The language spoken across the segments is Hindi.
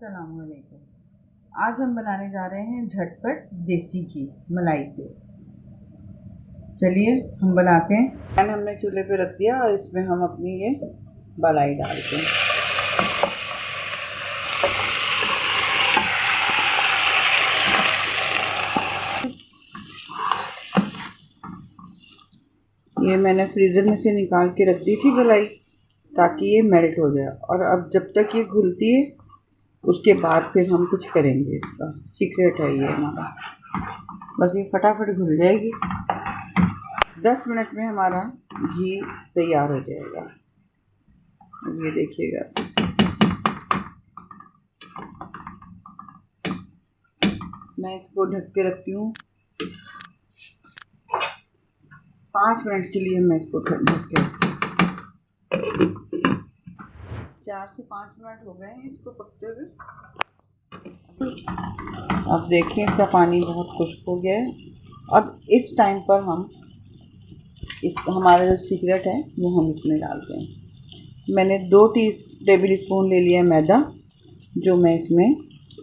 अस्सलामुअलैकुम। आज हम बनाने जा रहे हैं झटपट देसी घी मलाई से। चलिए हम बनाते हैं। पैन हमने चूल्हे पे रख दिया और इसमें हम अपनी ये मलाई डालते हैं। ये मैंने फ्रीज़र में से निकाल के रख दी थी मलाई, ताकि ये मेल्ट हो जाए। और अब जब तक ये घुलती है उसके बाद फिर हम कुछ करेंगे। इसका सीक्रेट है ये हमारा। बस ये फटाफट घुल जाएगी, 10 मिनट में हमारा घी तैयार हो जाएगा। अब ये देखिएगा, मैं इसको ढक के रखती हूँ 5 मिनट के लिए। मैं इसको ढक के 4 से 5 मिनट हो गए हैं इसको पकते हुए। अब देखिए इसका पानी बहुत खुश्क हो गया है। अब इस टाइम पर हम हमारा जो सीक्रेट है वो हम इसमें डालते हैं। मैंने 2 टेबल स्पून ले लिया मैदा, जो मैं इसमें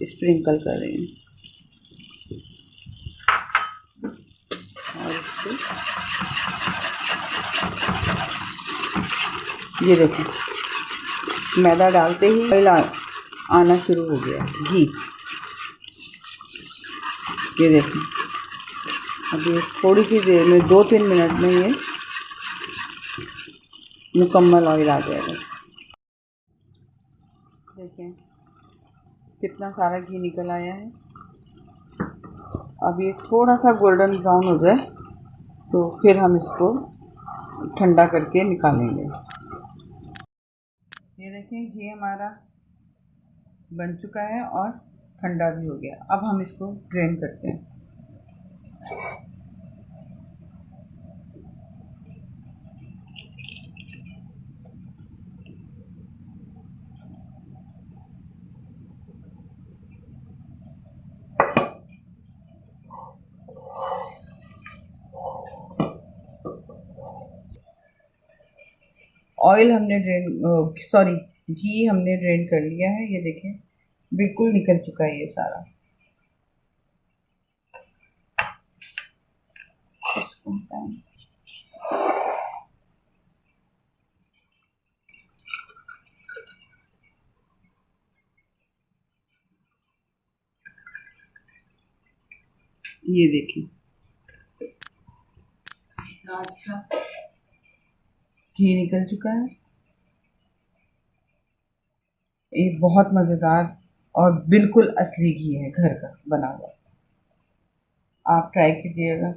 स्प्रिंकल कर रही हूँ। और इसको ये देखो, मैदा डालते ही ऑयल आना शुरू हो गया, घी। ये देखो, अभी थोड़ी सी देर में 2-3 मिनट में ये मुकम्मल ऑयल आ जाएगा। देखें कितना सारा घी निकल आया है। अब ये थोड़ा सा गोल्डन ब्राउन हो जाए तो फिर हम इसको ठंडा करके निकालेंगे। ये देखें घी हमारा बन चुका है और ठंडा भी हो गया। अब हम इसको ड्रेन करते हैं। ऑयल हमने घी हमने ड्रेन कर लिया है। ये देखें बिल्कुल निकल चुका है ये सारा। ये देखिए अच्छा घी निकल चुका है। ये बहुत मज़ेदार और बिल्कुल असली घी है, घर का बना हुआ। आप ट्राई कीजिएगा।